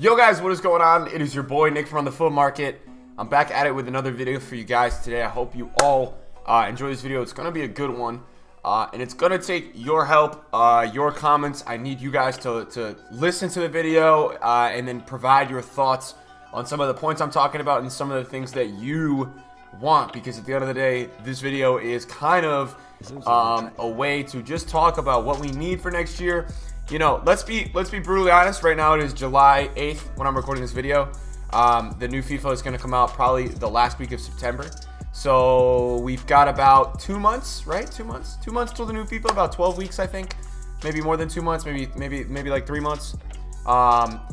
Yo guys, what is going on? It is your boy Nick from the Foot Market. I'm back at it with another video for you guys today. I hope you all enjoy this video. It's gonna be a good one, and it's gonna take your help, your comments. I need you guys to listen to the video and then provide your thoughts on some of the points I'm talking about and some of the things that you want, because at the end of the day, this video is kind of a way to just talk about what we need for next year. You know, let's be brutally honest. Right now it is July 8th when I'm recording this video. The new FIFA is going to come out probably the last week of September. So we've got about 2 months, right? 2 months till the new FIFA. About 12 weeks, I think. Maybe more than 2 months. Maybe like 3 months. But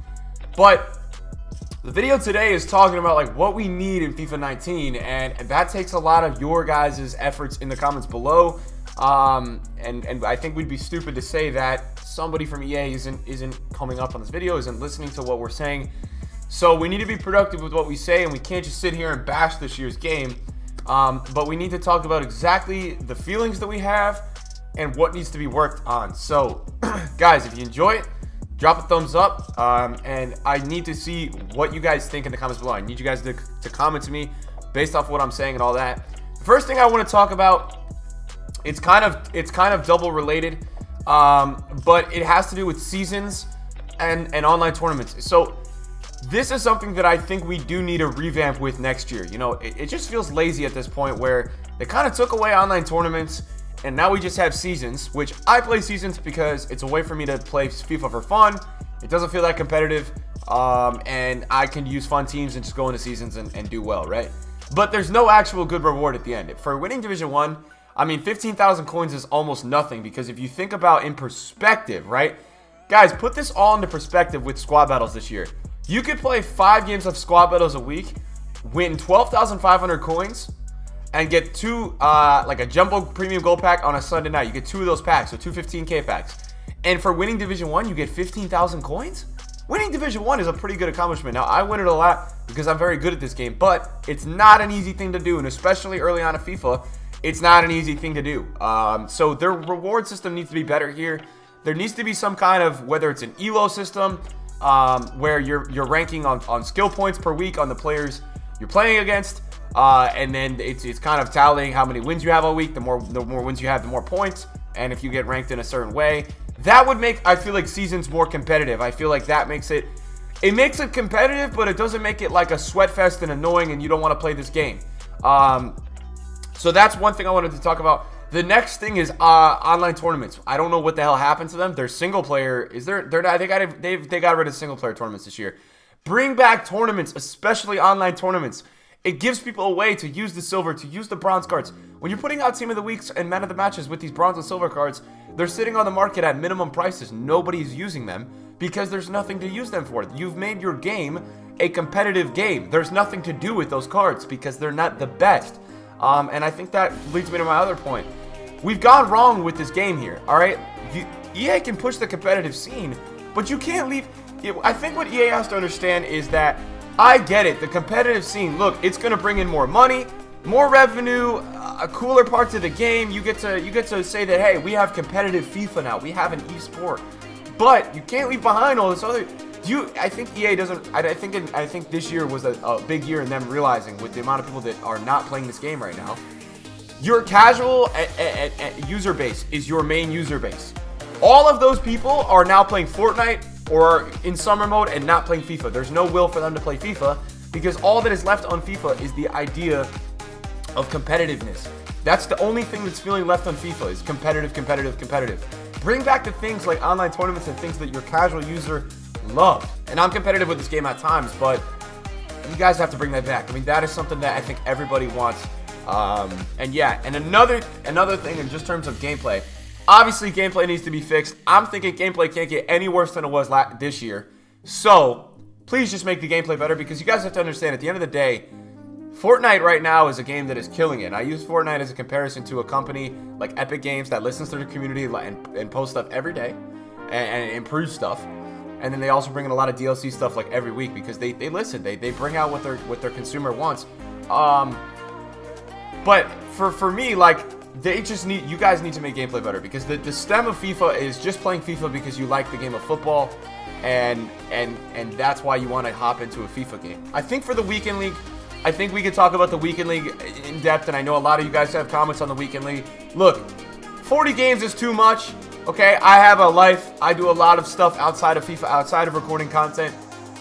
the video today is talking about like what we need in FIFA 19, and that takes a lot of your guys' efforts in the comments below. And I think we'd be stupid to say that somebody from EA isn't coming up on this video, isn't listening to what we're saying. So we need to be productive with what we say, and we can't just sit here and bash this year's game. But we need to talk about exactly the feelings that we have and what needs to be worked on. So guys, if you enjoy it, drop a thumbs up, and I need to see what you guys think in the comments below. I need you guys to comment to me based off what I'm saying and all that. The first thing I want to talk about, it's kind of double related, but it has to do with seasons and online tournaments. So this is something that I think we do need a revamp with next year. You know, it just feels lazy at this point where they kind of took away online tournaments, and now we just have seasons, which I play seasons because it's a way for me to play FIFA for fun. It doesn't feel that competitive, and I can use fun teams and just go into seasons and do well, right? But there's no actual good reward at the end. For winning Division 1, I mean, 15,000 coins is almost nothing, because if you think about in perspective, right? Guys, put this all into perspective with squad battles this year. You could play 5 games of squad battles a week, win 12,500 coins, and get like a jumbo premium gold pack on a Sunday night. You get 2 of those packs, so 2 15K packs. And for winning Division 1, you get 15,000 coins? Winning Division 1 is a pretty good accomplishment. Now, I win it a lot because I'm very good at this game, but it's not an easy thing to do, and especially early on in FIFA, it's not an easy thing to do. So their reward system needs to be better here. There needs to be some kind of, whether it's an ELO system, where you're ranking on skill points per week on the players you're playing against, and then it's kind of tallying how many wins you have a week. The more wins you have, the more points, and if you get ranked in a certain way, that would make, I feel like, seasons more competitive. I feel like that makes it competitive, but it doesn't make it like a sweat fest and annoying and you don't want to play this game. So that's one thing I wanted to talk about. The next thing is online tournaments. I don't know what the hell happened to them. Their single player they got rid of single player tournaments this year. Bring back tournaments, especially online tournaments. It gives people a way to use the silver, to use the bronze cards. When you're putting out team of the weeks and man of the matches with these bronze and silver cards, they're sitting on the market at minimum prices. Nobody's using them because there's nothing to use them for. You've made your game a competitive game. There's nothing to do with those cards because they're not the best. And I think that leads me to my other point. We've gone wrong with this game here, all right? EA can push the competitive scene, but you can't leave. I think what EA has to understand is that, I get it, the competitive scene, look, it's going to bring in more money, more revenue, cooler parts of the game. You get to say that, hey, we have competitive FIFA now. We have an esport. But you can't leave behind all this other. I think EA doesn't. I think this year was a big year in them realizing, with the amount of people that are not playing this game right now, your casual user base is your main user base. All of those people are now playing Fortnite or in summer mode and not playing FIFA. There's no will for them to play FIFA because all that is left on FIFA is the idea of competitiveness. That's the only thing that's feeling left on FIFA is competitive, competitive, competitive. Bring back the things like online tournaments and things that your casual user loved. And I'm competitive with this game at times, but you guys have to bring that back. I mean, that is something that I think everybody wants. And yeah, and another thing in just terms of gameplay, obviously gameplay needs to be fixed. I'm thinking gameplay can't get any worse than it was this year. So please just make the gameplay better, because you guys have to understand, at the end of the day, Fortnite right now is a game that is killing it. I use Fortnite as a comparison to a company like Epic Games that listens to their community and posts stuff every day and improves stuff. And then they also bring in a lot of DLC stuff like every week because they listen. They bring out what their consumer wants. But for me, like, you guys need to make gameplay better, because the stem of FIFA is just playing FIFA because you like the game of football. and that's why you want to hop into a FIFA game. I think for the Weekend League, I think we could talk about the Weekend League in depth, and I know a lot of you guys have comments on the Weekend League. Look, 40 games is too much, okay? I have a life. I do a lot of stuff outside of FIFA, outside of recording content.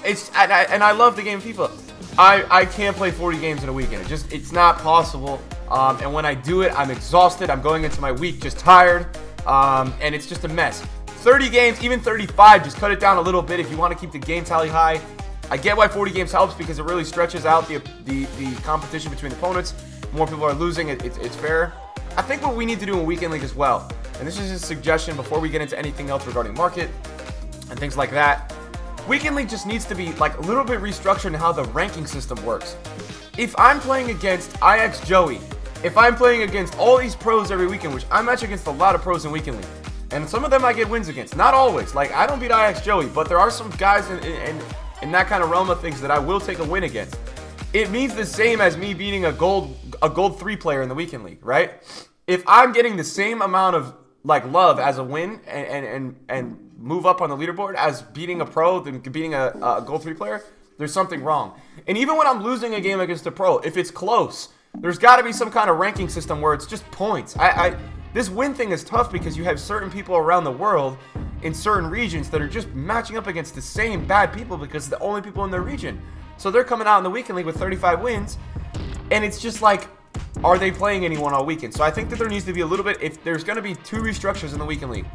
And I love the game FIFA. I can't play 40 games in a weekend. It's not possible. And when I do it, I'm exhausted. I'm going into my week just tired, and it's just a mess. 30 games, even 35, just cut it down a little bit if you want to keep the game tally high. I get why 40 games helps because it really stretches out the competition between opponents. More people are losing. It's fair. I think what we need to do in Weekend League as well, and this is a suggestion before we get into anything else regarding market and things like that, Weekend League just needs to be like a little bit restructured in how the ranking system works. If I'm playing against IX Joey, if I'm playing against all these pros every weekend, which I match against a lot of pros in Weekend League, and some of them I get wins against. Not always. Like, I don't beat IX Joey, but there are some guys in that kind of realm of things that I will take a win against. It means the same as me beating a gold 3 player in the Weekend League, right? If I'm getting the same amount of like love as a win and move up on the leaderboard as beating a pro than beating a gold 3 player, there's something wrong. And even when I'm losing a game against a pro, if it's close, there's got to be some kind of ranking system where it's just points. This win thing is tough because you have certain people around the world in certain regions that are just matching up against the same bad people because they're the only people in their region. So they're coming out in the Weekend League with 35 wins, and it's just like, are they playing anyone all weekend? So I think that there needs to be a little bit, if there's going to be 2 restructures in the Weekend League.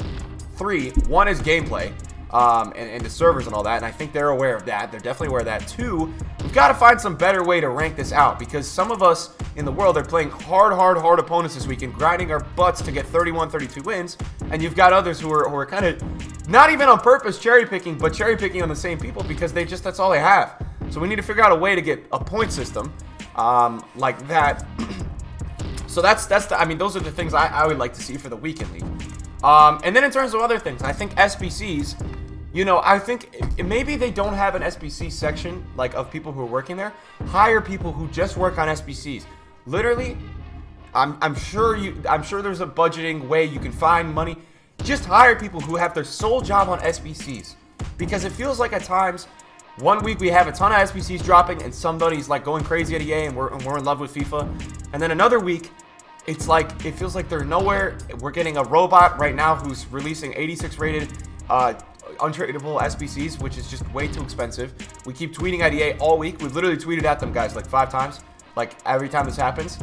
3, one is gameplay, and the servers and all that, and I think they're aware of that. They're definitely aware of that. 2, we've got to find some better way to rank this out because some of us in the world are playing hard opponents this weekend, grinding our butts to get 31, 32 wins, and you've got others who are kind of not even on purpose cherry picking, but cherry picking on the same people because that's all they have. So we need to figure out a way to get a point system like that. So I mean, those are the things I would like to see for the Weekend League. And then in terms of other things, I think SBCs, you know, I think maybe they don't have an SBC section like of people who are working there. Hire people who just work on SBCs. Literally, I'm sure there's a budgeting way you can find money. Just hire people who have their sole job on SBCs, because it feels like at times, one week we have a ton of SBCs dropping and somebody's like going crazy at EA and we're in love with FIFA, and then another week it's like it feels like they're nowhere. We're getting a robot right now who's releasing 86 rated untradeable SBCs, which is just way too expensive. We keep tweeting at EA all week. We've literally tweeted at them guys like 5 times, like every time this happens,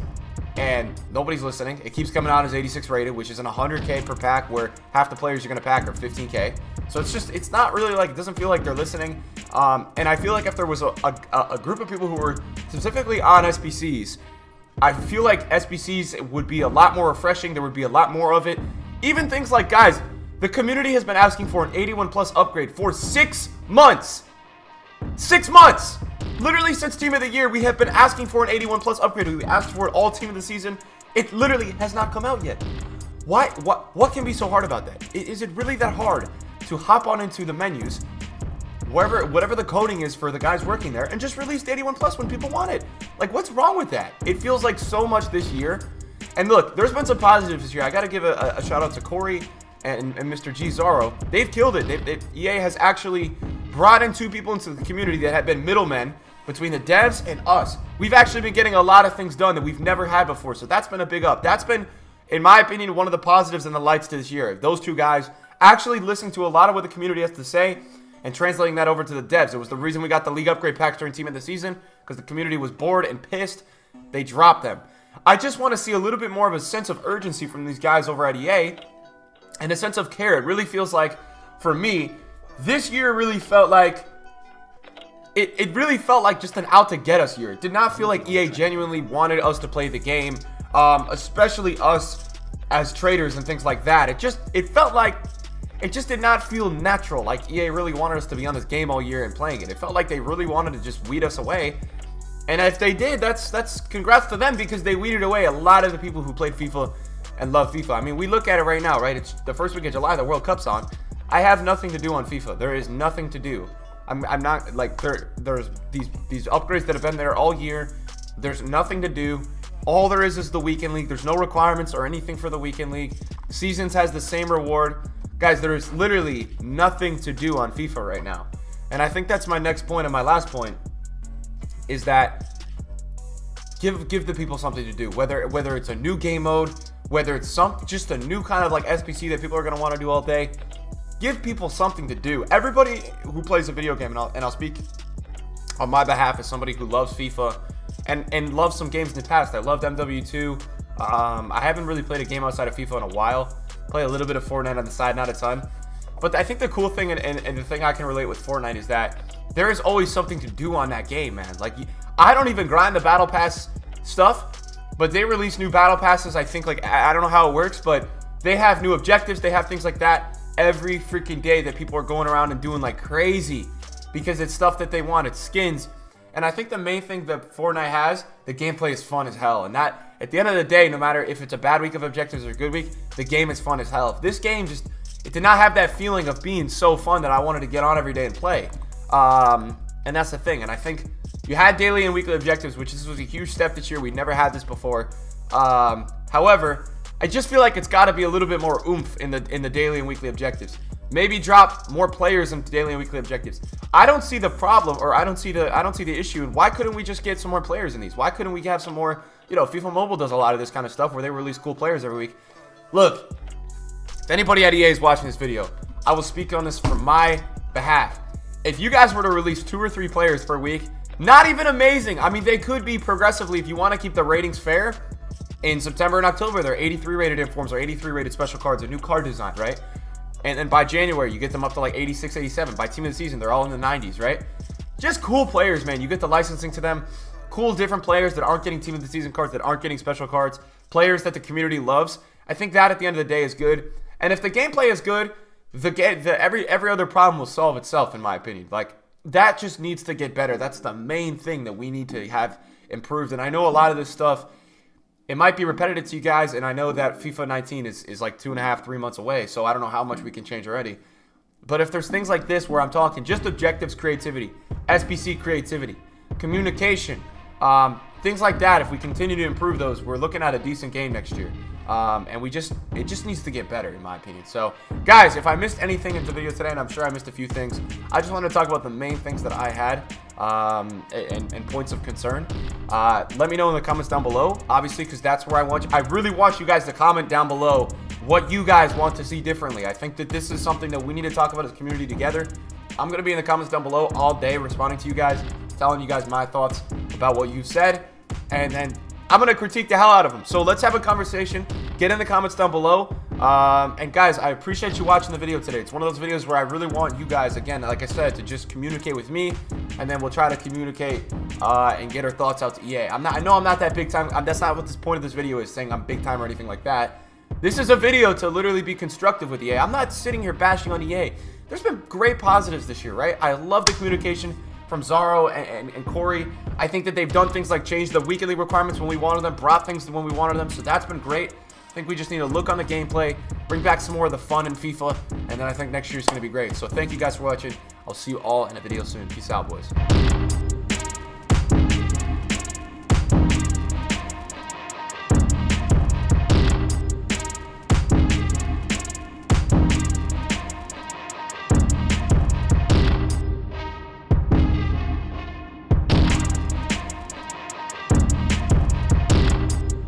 and nobody's listening. It keeps coming out as 86 rated, which is an 100k per pack, where half the players you're gonna pack are 15k. So it's not really like, it doesn't feel like they're listening. And I feel like if there was a group of people who were specifically on SBCs, I feel like SBCs would be a lot more refreshing. There would be a lot more of it. Even things like, guys, the community has been asking for an 81 plus upgrade for 6 months. 6 months! Literally since Team of the Year, we have been asking for an 81 plus upgrade. We asked for it all Team of the Season. It literally has not come out yet. Why? What can be so hard about that? Is it really that hard to hop on into the menus, whatever the coding is for the guys working there, and just release the 81 plus when people want it? Like, what's wrong with that? It feels like so much this year. And look, there's been some positives this year. I got to give a shout out to Corey and Mr. G Zaro. They've killed it. EA has actually brought in 2 people into the community that have been middlemen between the devs and us. We've actually been getting a lot of things done that we've never had before. So that's been a big up. That's been, in my opinion, one of the positives and the lights to this year. Those 2 guys actually listening to a lot of what the community has to say and translating that over to the devs. It was the reason we got the league upgrade packs during Team of the Season, because the community was bored and pissed. They dropped them. I just want to see a little bit more of a sense of urgency from these guys over at EA and a sense of care. It really feels like, for me, this year really felt like it really felt like just an out to get us year. It did not feel like EA genuinely wanted us to play the game, especially us as traders and things like that. It felt like it just did not feel natural, like EA really wanted us to be on this game all year and playing it. It felt like they really wanted to just weed us away. And if they did, that's congrats to them, because they weeded away a lot of the people who played FIFA and love FIFA. I mean, we look at it right now, right? It's the first week of July, the World Cup's on. I have nothing to do on FIFA. There is nothing to do. I'm not, like, there's these upgrades that have been there all year. There's nothing to do. All there is the Weekend League. There's no requirements or anything for the Weekend League. Seasons has the same reward. Guys, there is literally nothing to do on FIFA right now. And I think that's my next point and my last point, is that give the people something to do. Whether it's a new game mode, whether it's just a new kind of like SBC that people are going to want to do all day. Give people something to do. Everybody who plays a video game, and I'll speak on my behalf as somebody who loves FIFA and loves some games in the past. I loved MW2. I haven't really played a game outside of FIFA in a while. Play a little bit of Fortnite on the side, not a ton. But I think the cool thing and the thing I can relate with Fortnite is that there is always something to do on that game, man. Like, I don't even grind the battle pass stuff, but they release new battle passes. I think, like, I don't know how it works, but they have new objectives. They have things like that every freaking day that people are going around and doing like crazy because it's stuff that they want. It's skins. And I think the main thing that Fortnite has, the gameplay is fun as hell. And that, at the end of the day, no matter if it's a bad week of objectives or a good week, the game is fun as hell. If this game just, it did not have that feeling of being so fun that I wanted to get on every day and play. And that's the thing. And I think you had daily and weekly objectives, which this was a huge step this year. We never had this before. However, I just feel like it's got to be a little bit more oomph in the daily and weekly objectives. Maybe drop more players into daily and weekly objectives. I don't see the problem, or I don't see the issue. And why couldn't we just get some more players in these? Why couldn't we have some more? You know, FIFA Mobile does a lot of this kind of stuff where they release cool players every week. Look, if anybody at EA is watching this video, I will speak on this from my behalf. If you guys were to release 2 or 3 players per week, not even amazing. I mean, they could be progressively, if you want to keep the ratings fair. In September and October, they're 83 rated informs or 83 rated special cards, a new card design, right? And then by January, you get them up to like 86, 87. By team of the season, they're all in the 90s, right? Just cool players, man. You get the licensing to them. Cool, different players that aren't getting team of the season cards, that aren't getting special cards. Players that the community loves. I think that at the end of the day is good. And if the gameplay is good, every other problem will solve itself, in my opinion. Like, that just needs to get better. That's the main thing that we need to have improved. And I know a lot of this stuff, it might be repetitive to you guys, and I know that FIFA 19 is like 2.5, 3 months away, so I don't know how much we can change already. But if there's things like this where I'm talking just objectives creativity, SBC creativity, communication, things like that, if we continue to improve those, we're looking at a decent game next year. And it just needs to get better, in my opinion. So, guys, if I missed anything in the video today, and I'm sure I missed a few things, I just wanted to talk about the main things that I had and points of concern. Let me know in the comments down below, obviously, because that's where I really want you guys to comment down below what you guys want to see differently. I think that this is something that we need to talk about as a community together. I'm going to be in the comments down below all day responding to you guys, telling you guys my thoughts about what you've said, and then I'm going to critique the hell out of them. So let's have a conversation. Get in the comments down below. And guys, I appreciate you watching the video today. It's one of those videos where I really want you guys, again, like I said, to just communicate with me. And then we'll try to communicate and get our thoughts out to EA. I know I'm not that big time. That's not what this point of this video is, saying I'm big time or anything like that. This is a video to literally be constructive with EA. I'm not sitting here bashing on EA. There's been great positives this year, right? I love the communication from Zaro and Corey. I think that they've done things like change the weekly requirements when we wanted them, brought things when we wanted them, so that's been great. I think we just need to look on the gameplay, bring back some more of the fun in FIFA, and then I think next year's going to be great. So thank you guys for watching. I'll see you all in a video soon. Peace out, boys.